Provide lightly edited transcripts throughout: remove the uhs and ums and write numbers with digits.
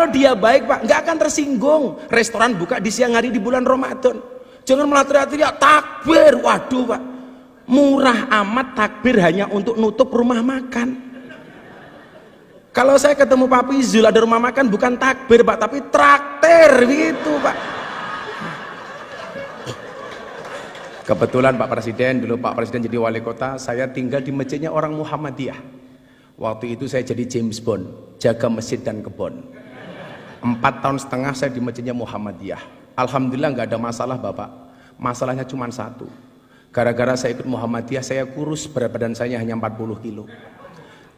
Kalau dia baik Pak, nggak akan tersinggung. Restoran buka di siang hari di bulan Ramadan, jangan malah teriak-teriak takbir. Waduh Pak, murah amat takbir hanya untuk nutup rumah makan. Kalau saya ketemu Pak Pizul ada rumah makan, bukan takbir Pak, tapi traktir gitu Pak. Kebetulan Pak Presiden, dulu Pak Presiden jadi wali kota, saya tinggal di masjidnya orang Muhammadiyah. Waktu itu saya jadi James Bond, jaga masjid dan kebon. 4 tahun setengah saya di masjidnya Muhammadiyah. Alhamdulillah nggak ada masalah Bapak. Masalahnya cuma satu. Gara-gara saya ikut Muhammadiyah, saya kurus, berat badan saya hanya 40 kilo.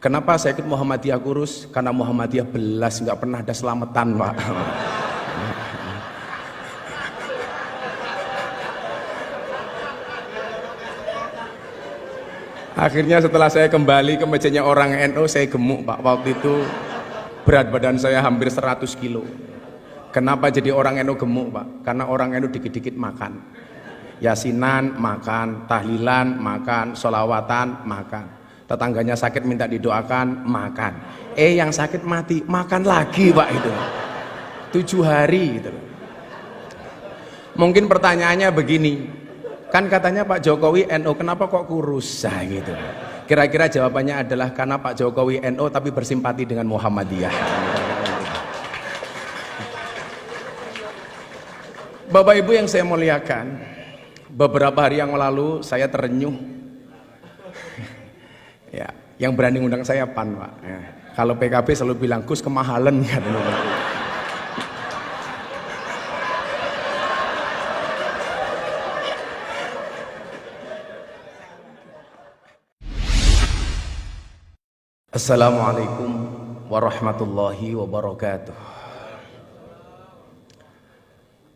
Kenapa saya ikut Muhammadiyah kurus? Karena Muhammadiyah belas, nggak pernah ada selamatan Pak. Akhirnya setelah saya kembali ke masjidnya orang NU, saya gemuk Pak. Waktu itu berat badan saya hampir 100 kilo. Kenapa jadi orang NU gemuk Pak? Karena orang NU dikit-dikit makan. Yasinan makan, tahlilan makan, sholawatan makan. Tetangganya sakit minta didoakan makan. Yang sakit mati makan lagi Pak itu. 7 hari gitu. Mungkin pertanyaannya begini, kan katanya Pak Jokowi NU, kenapa kok kurus? Nah, gitu. Kira-kira jawabannya adalah karena Pak Jokowi NU tapi bersimpati dengan Muhammadiyah. Bapak Ibu yang saya muliakan, beberapa hari yang lalu saya terenyuh. Ya, yang berani ngundang saya PAN Pak. Ya. Kalau PKB selalu bilang Gus kemahalan katanya. Assalamualaikum warahmatullahi wabarakatuh.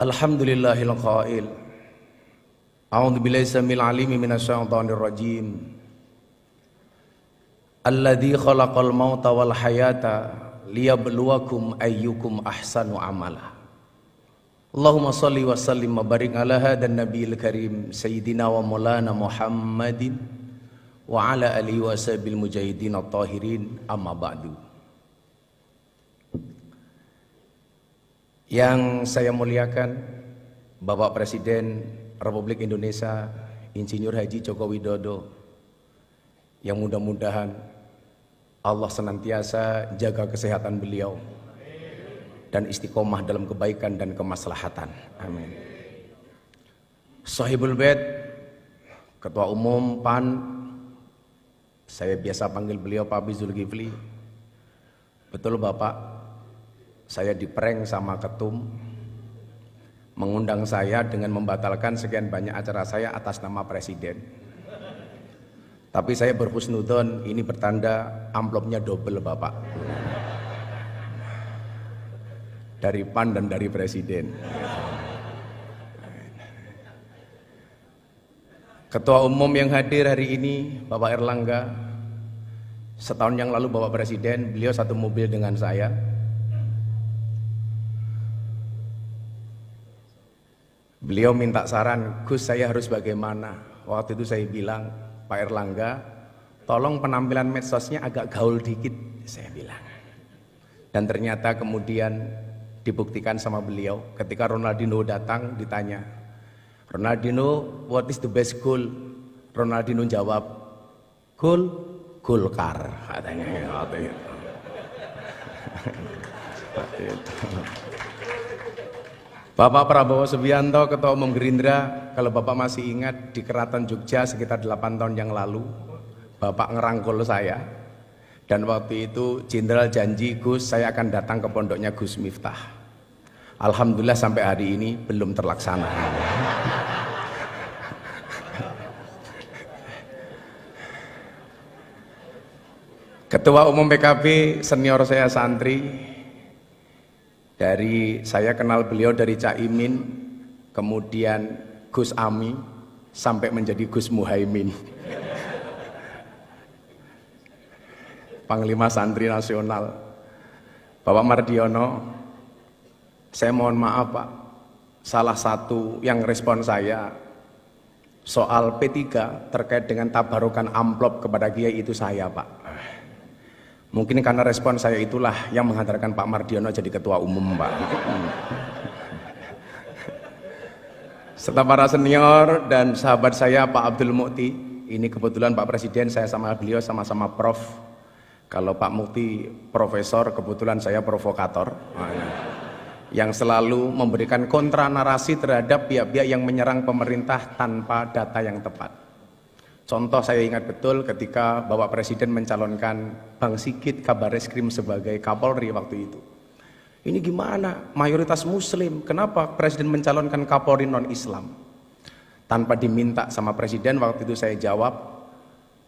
Alhamdulillahil qail. A'udzu billahi samil alimi minasyaitonir rajim. Alladzi khalaqal mauta wal hayata liyabluwakum ayyukum ahsanu amala. Allahumma shalli wa sallim wa barik ala hadan nabiyil karim sayyidina wa maulana Muhammadin wa ala alihi wa sahbihi mujahidin at-tahirin, amma ba'du. Yang saya muliakan Bapak Presiden Republik Indonesia Insinyur Haji Joko Widodo, yang mudah-mudahan Allah senantiasa jaga kesehatan beliau dan istiqomah dalam kebaikan dan kemaslahatan, amin. Sahibul Bait, Ketua Umum PAN, saya biasa panggil beliau Pak Zulkifli. Betul Bapak, saya diprank sama ketum, mengundang saya dengan membatalkan sekian banyak acara saya atas nama Presiden. Tapi saya berhusnudon, ini bertanda amplopnya double Bapak, dari PAN dan dari Presiden. Ketua Umum yang hadir hari ini Bapak Erlangga. Setahun yang lalu Bapak Presiden, beliau satu mobil dengan saya. Beliau minta saran, Gus saya harus bagaimana? Waktu itu saya bilang, Pak Erlangga, tolong penampilan medsosnya agak gaul dikit, saya bilang. Dan ternyata kemudian dibuktikan sama beliau. Ketika Ronaldinho datang ditanya, Ronaldinho, what is the best goal? Ronaldinho jawab, goal Golkar, katanya. Bapak Prabowo Subianto, Ketua Umum Gerindra, kalau Bapak masih ingat di Keraton Jogja sekitar 8 tahun yang lalu, Bapak ngerangkul saya, dan waktu itu Jenderal janji, Gus saya akan datang ke pondoknya Gus Miftah. Alhamdulillah sampai hari ini belum terlaksana. Ketua Umum PKB senior saya santri, dari saya kenal beliau dari Cak Imin, kemudian Gus Ami, sampai menjadi Gus Muhaimin, Panglima Santri Nasional, Bapak Mardiono. Saya mohon maaf Pak, salah satu yang respon saya soal P3 terkait dengan tabarukan amplop kepada Kiai itu saya Pak. Mungkin karena respon saya itulah yang menghantarkan Pak Mardiono jadi ketua umum, Pak. Serta para senior dan sahabat saya Pak Abdul Mukti, ini kebetulan Pak Presiden saya sama beliau sama-sama prof. Kalau Pak Mukti profesor, kebetulan saya provokator. Yang selalu memberikan kontra narasi terhadap pihak-pihak yang menyerang pemerintah tanpa data yang tepat. Contoh saya ingat betul ketika Bapak Presiden mencalonkan Bang Sigit Kabareskrim sebagai Kapolri waktu itu. Ini gimana? Mayoritas Muslim, kenapa Presiden mencalonkan Kapolri non-Islam? Tanpa diminta sama Presiden, waktu itu saya jawab,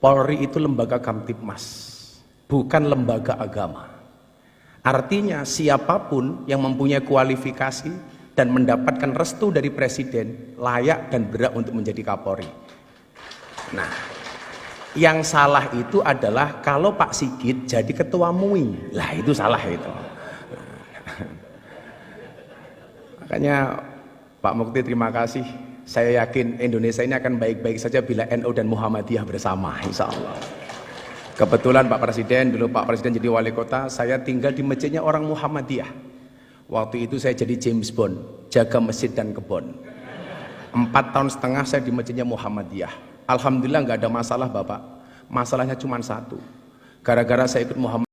Polri itu lembaga Kamtibmas, bukan lembaga agama. Artinya siapapun yang mempunyai kualifikasi dan mendapatkan restu dari Presiden, layak dan berhak untuk menjadi Kapolri. Nah, yang salah itu adalah kalau Pak Sigit jadi ketua MUI, lah itu salah itu. Makanya Pak Mukti terima kasih. Saya yakin Indonesia ini akan baik-baik saja bila NU dan Muhammadiyah bersama, insya Allah. Kebetulan Pak Presiden, dulu Pak Presiden jadi wali kota, saya tinggal di masjidnya orang Muhammadiyah. Waktu itu saya jadi James Bond, jaga masjid dan kebon. 4,5 tahun saya di masjidnya Muhammadiyah. Alhamdulillah nggak ada masalah Bapak. Masalahnya cuma satu. Gara-gara saya ikut Muhammadiyah.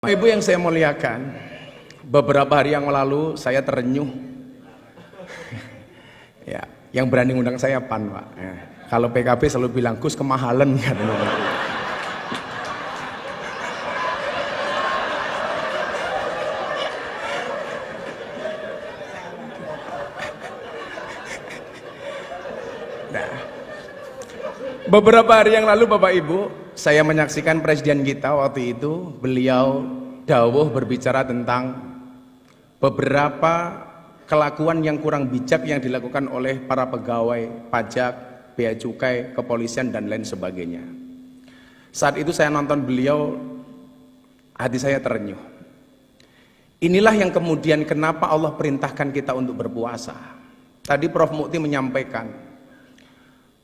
Ibu yang saya muliakan, beberapa hari yang lalu saya terenyuh. Ya, yang berani ngundang saya PAN, Pak. Ya. Kalau PKB selalu bilang Gus kemahalan katanya. Nah, beberapa hari yang lalu Bapak Ibu, saya menyaksikan Presiden kita waktu itu, beliau dawuh berbicara tentang beberapa kelakuan yang kurang bijak yang dilakukan oleh para pegawai pajak, bea cukai, kepolisian dan lain sebagainya. Saat itu saya nonton beliau, hati saya terenyuh. Inilah yang kemudian kenapa Allah perintahkan kita untuk berpuasa. Tadi Prof Mukti menyampaikan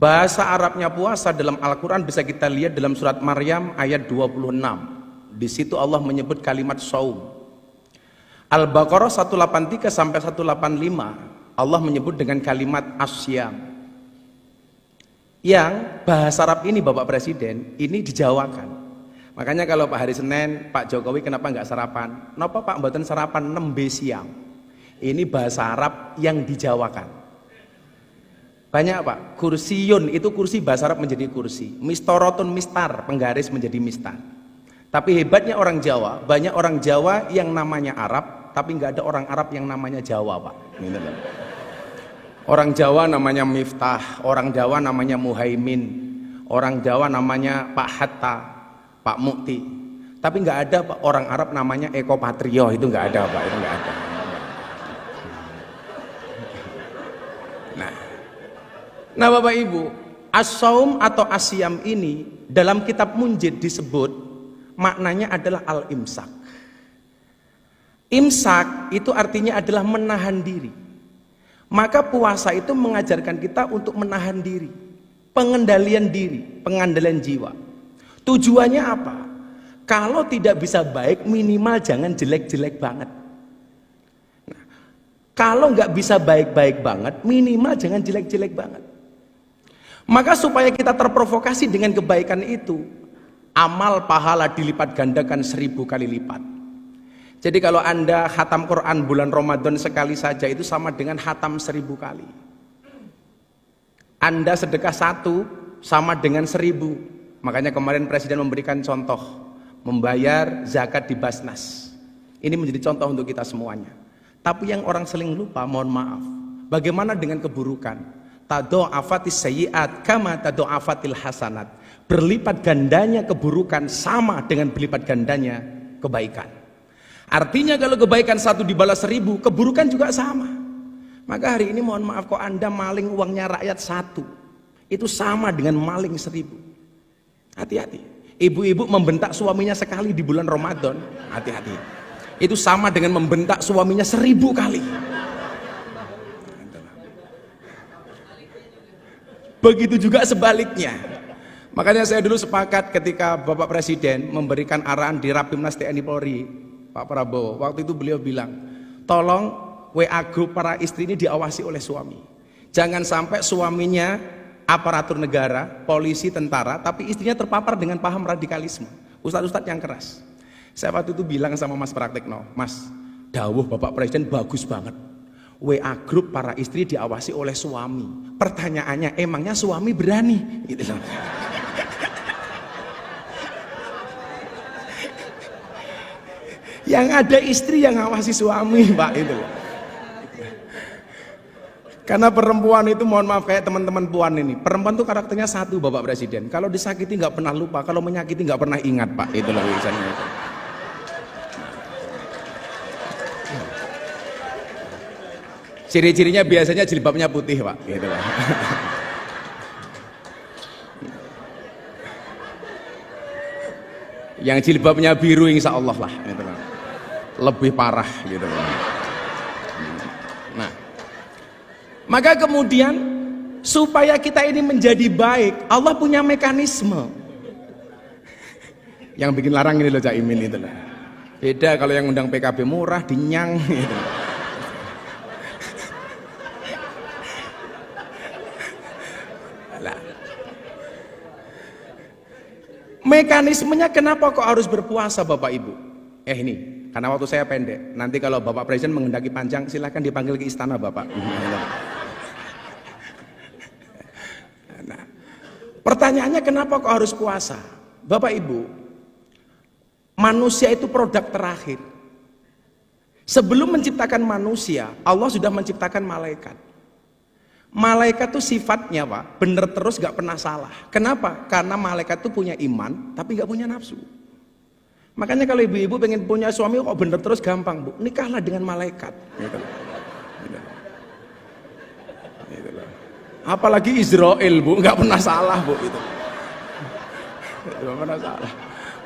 bahasa Arabnya puasa dalam Al-Quran bisa kita lihat dalam surat Maryam ayat 26. Di situ Allah menyebut kalimat saum. Al-Baqarah 183 sampai 185 Allah menyebut dengan kalimat asyam. Yang bahasa Arab ini Bapak Presiden ini dijawakan. Makanya kalau Pak hari Senin Pak Jokowi kenapa nggak sarapan? Napa Pak mboten sarapan nembe siang? Ini bahasa Arab yang dijawakan. Banyak Pak, kursiyun itu kursi bahasa Arab menjadi kursi, mistorotun mistar, penggaris menjadi mistar. Tapi hebatnya orang Jawa, banyak orang Jawa yang namanya Arab, tapi nggak ada orang Arab yang namanya Jawa Pak. Orang Jawa namanya Miftah, orang Jawa namanya Muhaimin, orang Jawa namanya Pak Hatta, Pak Mukti. Tapi nggak ada Pak, orang Arab namanya Eko Patrio, itu nggak ada Pak, itu nggak ada. Nah Bapak Ibu, as-saum atau asyam ini dalam kitab Munjid disebut maknanya adalah al-imsak. Imsak itu artinya adalah menahan diri. Maka puasa itu mengajarkan kita untuk menahan diri, pengendalian diri, pengendalian jiwa. Tujuannya apa? Kalau tidak bisa baik, minimal jangan jelek-jelek banget. Nah, kalau nggak bisa baik-baik banget, minimal jangan jelek-jelek banget. Maka supaya kita terprovokasi dengan kebaikan itu, amal pahala dilipat gandakan 1000 kali lipat. Jadi kalau Anda khatam Quran bulan Ramadan sekali saja itu sama dengan khatam 1000 kali. Anda sedekah 1 sama dengan 1000. Makanya kemarin Presiden memberikan contoh membayar zakat di Basnas. Ini menjadi contoh untuk kita semuanya. Tapi yang orang sering lupa, mohon maaf, bagaimana dengan keburukan? Tado'afatis sayyi'at kama tado'afatil hasanat. Berlipat gandanya keburukan sama dengan berlipat gandanya kebaikan. Artinya kalau kebaikan 1 dibalas 1000, keburukan juga sama. Maka hari ini mohon maaf, kok Anda maling uangnya rakyat 1, itu sama dengan maling 1000. Hati-hati. Ibu-ibu membentak suaminya sekali di bulan Ramadan, hati-hati. Itu sama dengan membentak suaminya 1000 kali. Begitu juga sebaliknya. Makanya saya dulu sepakat ketika Bapak Presiden memberikan arahan di Rapimnas TNI Polri, Pak Prabowo, waktu itu beliau bilang, tolong WA grup para istri ini diawasi oleh suami. Jangan sampai suaminya aparatur negara, polisi, tentara, tapi istrinya terpapar dengan paham radikalisme. Ustadz-ustadz yang keras. Saya waktu itu bilang sama Mas Praktekno, Mas, dawuh Bapak Presiden bagus banget. WA grup para istri diawasi oleh suami. Pertanyaannya, emangnya suami berani? Gitu loh. Yang ada istri yang ngawasi suami, Pak, itu loh. Karena perempuan itu, mohon maaf, kayak teman-teman puan ini, perempuan tuh karakternya 1, Bapak Presiden. Kalau disakiti nggak pernah lupa, kalau menyakiti nggak pernah ingat, Pak. Itu loh misalnya. Ciri-cirinya biasanya jilbabnya putih, Pak. Gitu loh. Yang jilbabnya biru insya Allah lah, gitu loh. Lebih parah gitu loh. Nah, maka kemudian supaya kita ini menjadi baik, Allah punya mekanisme. Yang bikin larang ini loh Cak Imin itu loh. Beda kalau yang undang PKB murah, dinyang gitu. Nah, mekanismenya kenapa kok harus berpuasa Bapak Ibu? Ini, karena waktu saya pendek. Nanti kalau Bapak Presiden menghendaki panjang, silahkan dipanggil ke istana Bapak. Nah, pertanyaannya kenapa kok harus puasa? Bapak Ibu, manusia itu produk terakhir. Sebelum menciptakan manusia, Allah sudah menciptakan malaikat. Malaikat itu sifatnya Pak, bener terus gak pernah salah. Kenapa? Karena malaikat itu punya iman, tapi gak punya nafsu. Makanya kalau ibu-ibu pengen punya suami kok bener terus gampang Bu, nikahlah dengan malaikat. Gitu. Gitu. Gitu. Apalagi Israel Bu, nggak pernah salah Bu itu. Nggak pernah salah.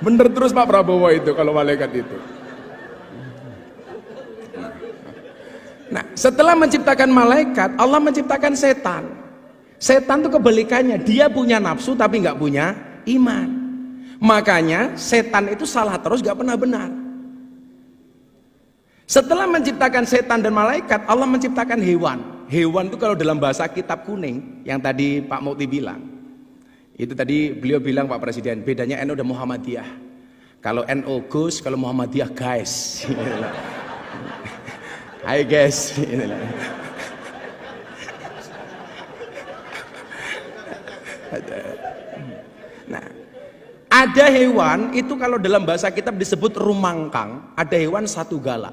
Bener terus Pak Prabowo itu kalau malaikat itu. Nah, setelah menciptakan malaikat, Allah menciptakan setan. Setan itu kebalikannya, dia punya nafsu tapi nggak punya iman. Makanya setan itu salah terus gak pernah benar. Setelah menciptakan setan dan malaikat, Allah menciptakan hewan. Hewan itu kalau dalam bahasa kitab kuning yang tadi Pak Mukti bilang, itu tadi beliau bilang Pak Presiden, bedanya NU dan Muhammadiyah. Kalau NU Gus, kalau Muhammadiyah guys. Hai guys. Nah, ada hewan itu kalau dalam bahasa kitab disebut rumangkang. Ada hewan 1 galak.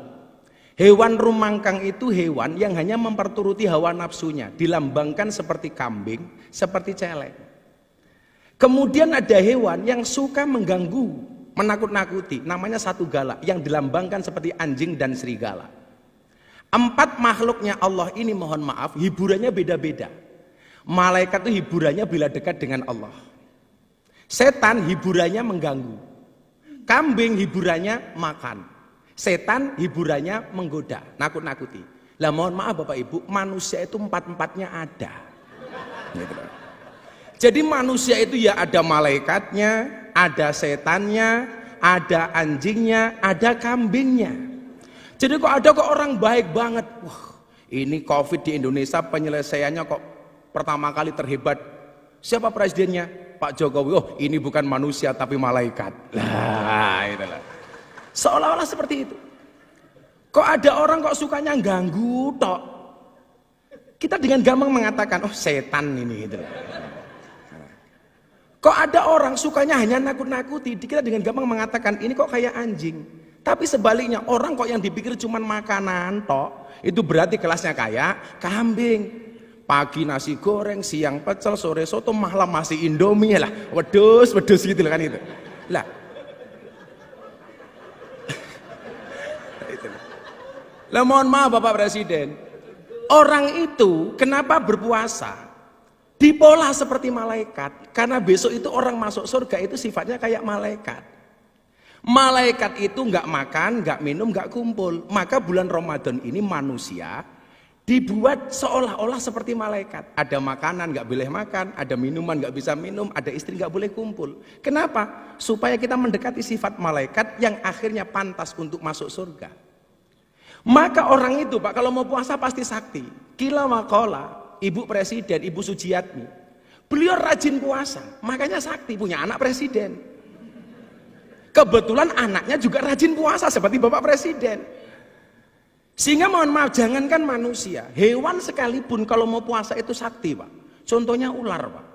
Hewan rumangkang itu hewan yang hanya memperturuti hawa nafsunya, dilambangkan seperti kambing, seperti celeng. Kemudian ada hewan yang suka mengganggu, menakut-nakuti, namanya 1 galak, yang dilambangkan seperti anjing dan serigala. 4 makhluknya Allah ini, mohon maaf, hiburannya beda-beda. Malaikat itu hiburannya bila dekat dengan Allah. Setan hiburannya mengganggu. Kambing hiburannya makan. Setan hiburannya menggoda, nakut-nakuti. Lah mohon maaf Bapak Ibu, manusia itu 4-4-nya ada. Jadi manusia itu ya ada malaikatnya, ada setannya, ada anjingnya, ada kambingnya. Jadi kok orang baik banget. Wah, ini COVID di Indonesia penyelesaiannya kok pertama kali terhebat. Siapa presidennya? Pak Jokowi. Oh, ini bukan manusia tapi malaikat. Lah, itulah. Seolah-olah seperti itu. Kok ada orang kok sukanya ganggu tok. Kita dengan gampang mengatakan, oh setan ini gitu. Kok ada orang sukanya hanya nakut-nakuti, kita dengan gampang mengatakan ini kok kayak anjing. Tapi sebaliknya orang kok yang dipikir cuman makanan tok, itu berarti kelasnya kayak kambing. Pagi nasi goreng, siang pecel, sore soto, malam masih Indomie lah. Wedus gitu kan itu. Lah. Lah mohon maaf Bapak Presiden. Orang itu kenapa berpuasa? Dipola seperti malaikat. Karena besok itu orang masuk surga itu sifatnya kayak malaikat. Malaikat itu nggak makan, nggak minum, nggak kumpul. Maka bulan Ramadan ini manusia dibuat seolah-olah seperti malaikat. Ada makanan nggak boleh makan, ada minuman nggak bisa minum, ada istri nggak boleh kumpul. Kenapa? Supaya kita mendekati sifat malaikat yang akhirnya pantas untuk masuk surga. Maka orang itu Pak kalau mau puasa pasti sakti. Kila makola, Ibu Presiden, Ibu Sujiatmi, beliau rajin puasa, makanya sakti, punya anak presiden. Kebetulan anaknya juga rajin puasa seperti Bapak Presiden. Sehingga mohon maaf, jangankan manusia, hewan sekalipun kalau mau puasa itu sakti Pak. Contohnya ular Pak.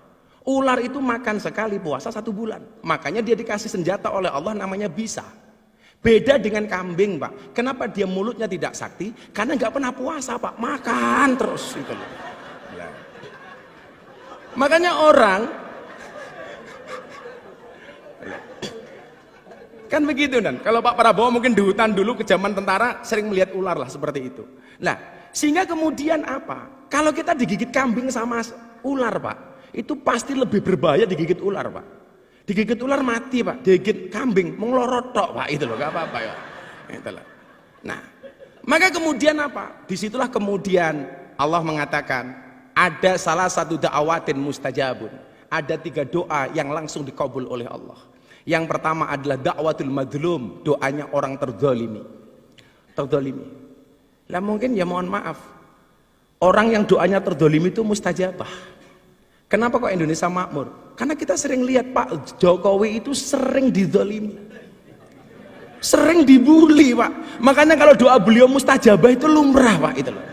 Ular itu makan sekali puasa 1 bulan. Makanya dia dikasih senjata oleh Allah namanya bisa. Beda dengan kambing Pak. Kenapa dia mulutnya tidak sakti? Karena nggak pernah puasa Pak, makan terus gitu loh. Ya. Makanya orang kan begitu kan. Kalau Pak Prabowo mungkin di hutan dulu ke zaman tentara sering melihat ular lah seperti itu. Nah, sehingga kemudian apa? Kalau kita digigit kambing sama ular Pak, itu pasti lebih berbahaya digigit ular Pak. Digigit ular mati Pak, digigit kambing menglorot tok Pak, itu loh, gak apa-apa ya. Itulah. Nah, maka kemudian apa? Disitulah kemudian Allah mengatakan ada salah satu da'awatin mustajabun. Ada 3 doa yang langsung dikabul oleh Allah. Yang pertama adalah da'watul madlum, doanya orang terzalimi. Terzalimi. Lah mungkin ya mohon maaf, orang yang doanya terzalimi itu mustajabah. Kenapa kok Indonesia makmur? Karena kita sering lihat Pak Jokowi itu sering dizalimi, sering dibully Pak. Makanya kalau doa beliau mustajabah itu lumrah Pak, itu loh.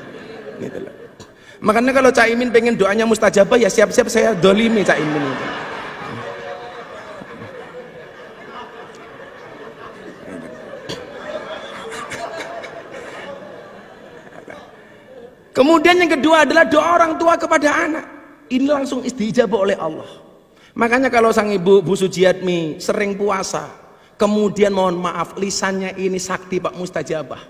Gitu loh. Makanya kalau Cak Imin pengen doanya mustajabah ya siap-siap saya dolimi Cak Imin itu. Kemudian yang kedua adalah doa orang tua kepada anak. Ini langsung istijabah oleh Allah. Makanya kalau sang ibu Bu Sujiatmi sering puasa, kemudian mohon maaf lisannya ini sakti Pak mustajabah,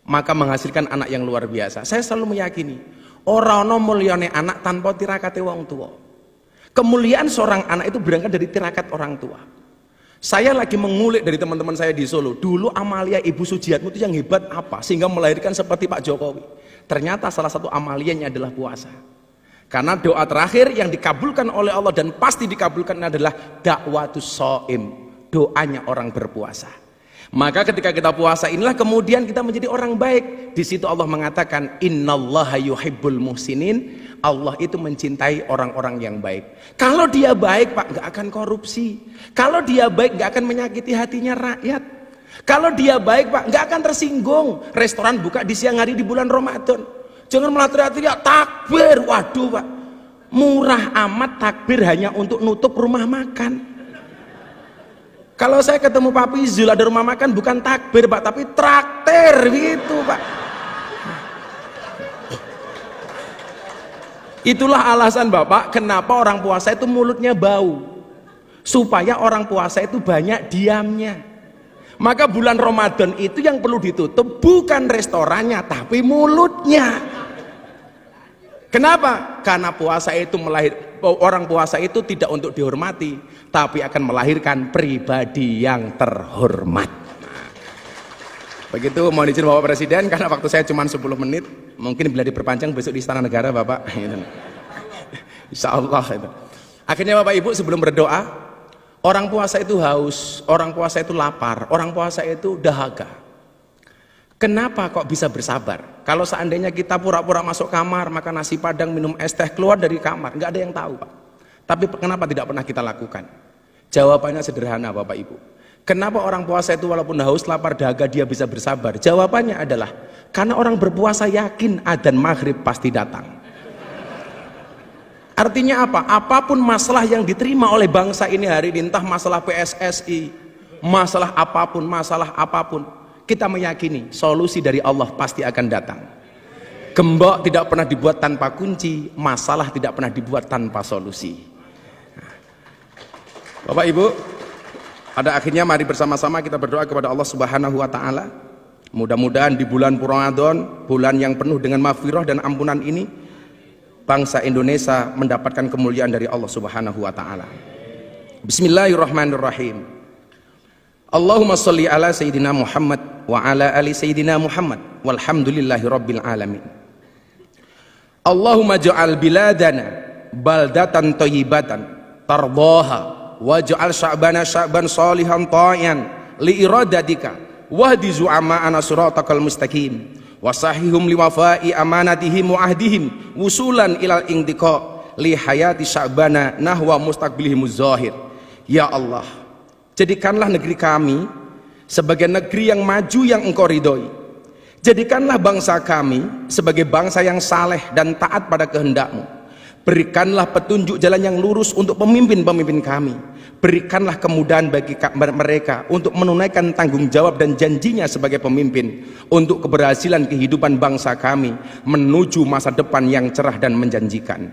maka menghasilkan anak yang luar biasa. Saya selalu meyakini orang mulyane anak tanpa tirakate wong tua. Kemuliaan seorang anak itu berangkat dari tirakat orang tua. Saya lagi mengulik dari teman-teman saya di Solo. Dulu amalia Ibu Sujiatmi itu yang hebat apa sehingga melahirkan seperti Pak Jokowi. Ternyata salah satu amalianya adalah puasa. Karena doa terakhir yang dikabulkan oleh Allah dan pasti dikabulkan adalah dakwatus shaim, doanya orang berpuasa. Maka ketika kita puasa inilah kemudian kita menjadi orang baik. Di situ Allah mengatakan innallaha yuhibbul muhsinin. Allah itu mencintai orang-orang yang baik. Kalau dia baik Pak nggak akan korupsi. Kalau dia baik nggak akan menyakiti hatinya rakyat. Kalau dia baik Pak nggak akan tersinggung. Restoran buka di siang hari di bulan Ramadan. Jangan malah teriak-teriak takbir. Waduh Pak, murah amat takbir hanya untuk nutup rumah makan. Kalau saya ketemu Pak Pizul ada rumah makan bukan takbir Pak, tapi traktir gitu Pak. Itulah alasan Bapak kenapa orang puasa itu mulutnya bau. Supaya orang puasa itu banyak diamnya. Maka bulan Ramadan itu yang perlu ditutup bukan restorannya tapi mulutnya. Kenapa? Karena puasa itu orang puasa itu tidak untuk dihormati, tapi akan melahirkan pribadi yang terhormat. Nah, begitu mohon izin Bapak Presiden karena waktu saya cuma 10 menit, mungkin bila diperpanjang besok di Istana Negara Bapak. Insya Allah itu. Akhirnya Bapak Ibu sebelum berdoa, orang puasa itu haus, orang puasa itu lapar, orang puasa itu dahaga. Kenapa kok bisa bersabar? Kalau seandainya kita pura-pura masuk kamar, makan nasi padang, minum es teh, keluar dari kamar, nggak ada yang tahu Pak. Tapi kenapa tidak pernah kita lakukan? Jawabannya sederhana Bapak Ibu. Kenapa orang puasa itu walaupun haus, lapar, dahaga dia bisa bersabar? Jawabannya adalah karena orang berpuasa yakin adzan maghrib pasti datang. Artinya apa? Apapun masalah yang diterima oleh bangsa ini hari ini, entah masalah PSSI, masalah apapun, kita meyakini solusi dari Allah pasti akan datang. Gembok tidak pernah dibuat tanpa kunci, masalah tidak pernah dibuat tanpa solusi. Bapak Ibu, pada akhirnya mari bersama-sama kita berdoa kepada Allah Subhanahu wa taala. Mudah-mudahan di bulan Ramadan, bulan yang penuh dengan maghfirah dan ampunan ini, bangsa Indonesia mendapatkan kemuliaan dari Allah Subhanahu wa taala. Bismillahirrahmanirrahim. Allahumma sholli ala sayyidina Muhammad wa ala ali sayyidina Muhammad walhamdulillahi rabbil alamin. Allahumma ja'al biladana baldatan thayyibatan tardaha waj'al sya'bana sya'ban shalihan ta'ian li iradatika wahdi zu'ama'ana siratakal mustaqim wasahihum liwafa'i amanatihim wa ahdihim wusulan ilal intiqa li hayati sya'bana nahwa mustaqbilihimuz zahir. Ya Allah, jadikanlah negeri kami sebagai negeri yang maju yang Engkau ridhoi. Jadikanlah bangsa kami sebagai bangsa yang saleh dan taat pada kehendak-Mu. Berikanlah petunjuk jalan yang lurus untuk pemimpin-pemimpin kami. Berikanlah kemudahan bagi mereka untuk menunaikan tanggung jawab dan janjinya sebagai pemimpin untuk keberhasilan kehidupan bangsa kami menuju masa depan yang cerah dan menjanjikan.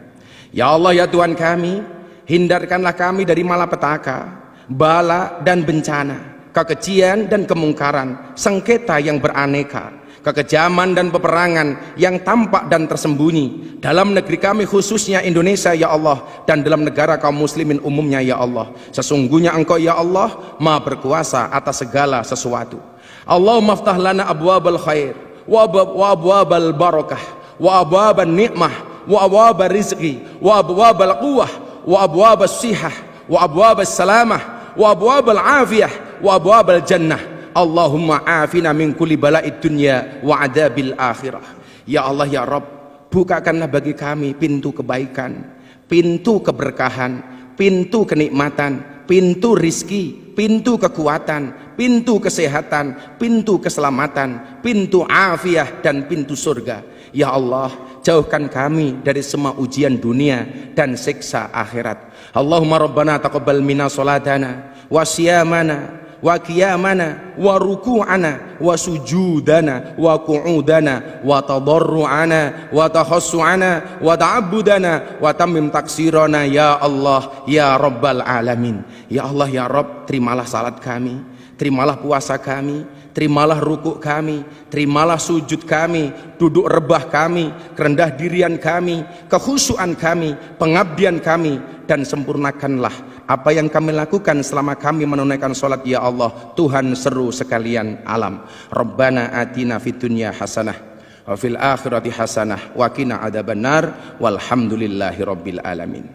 Ya Allah, ya Tuhan kami, hindarkanlah kami dari malapetaka, bala dan bencana, kekejian dan kemungkaran, sengketa yang beraneka, kekejaman dan peperangan yang tampak dan tersembunyi dalam negeri kami khususnya Indonesia ya Allah, dan dalam negara kaum muslimin umumnya ya Allah. Sesungguhnya Engkau ya Allah Maha berkuasa atas segala sesuatu. Allahumma aftah lana abwabal khair wa abwabal barakah wa abwabal ni'mah wa abwabal rizqi wa abwabal quwwah wa abwabal sihah wa abwabal salamah wa abwabal afiyah wa abwabal jannah. Allahumma afina min kulli bala'id dunya wa adabil akhirah. Ya Allah ya Rabb, bukakanlah bagi kami pintu kebaikan, pintu keberkahan, pintu kenikmatan, pintu rizki, pintu kekuatan, pintu kesehatan, pintu keselamatan, pintu afiah dan pintu surga. Ya Allah, jauhkan kami dari semua ujian dunia dan siksa akhirat. Allahumma rabbana taqabbal minna salatana wa siyamana wa qiyamana wa ruku'ana wa sujudana wa qu'udana wa tadarru'ana wa tahassu'ana wa ta'abbudana wa tammim taksirana ya Allah ya Rabbal alamin. Ya Allah ya Rabb, terimalah salat kami, terimalah puasa kami, terimalah rukuk kami, terimalah sujud kami, duduk rebah kami, kerendah dirian kami, kekhusyuan kami, pengabdian kami, dan sempurnakanlah apa yang kami lakukan selama kami menunaikan sholat ya Allah, Tuhan seru sekalian alam. Rabbana atina fid dunya hasanah wa fil akhirati hasanah wa qina adzabannar walhamdulillahi rabbil alamin.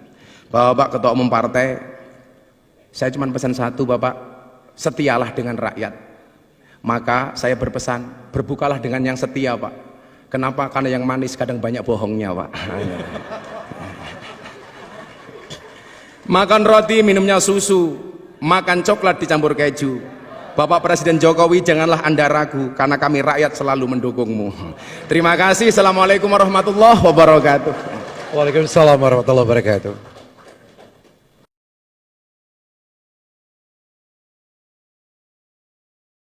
Bapak Ketua Umum Partai, saya cuma pesan satu Bapak, setialah dengan rakyat. Maka saya berpesan, berbukalah dengan yang setia Pak. Kenapa? Karena yang manis kadang banyak bohongnya Pak. Makan roti, minumnya susu, makan coklat dicampur keju. Bapak Presiden Jokowi, janganlah Anda ragu, karena kami rakyat selalu mendukungmu. Terima kasih. Assalamualaikum warahmatullahi wabarakatuh. Waalaikumsalam warahmatullahi wabarakatuh.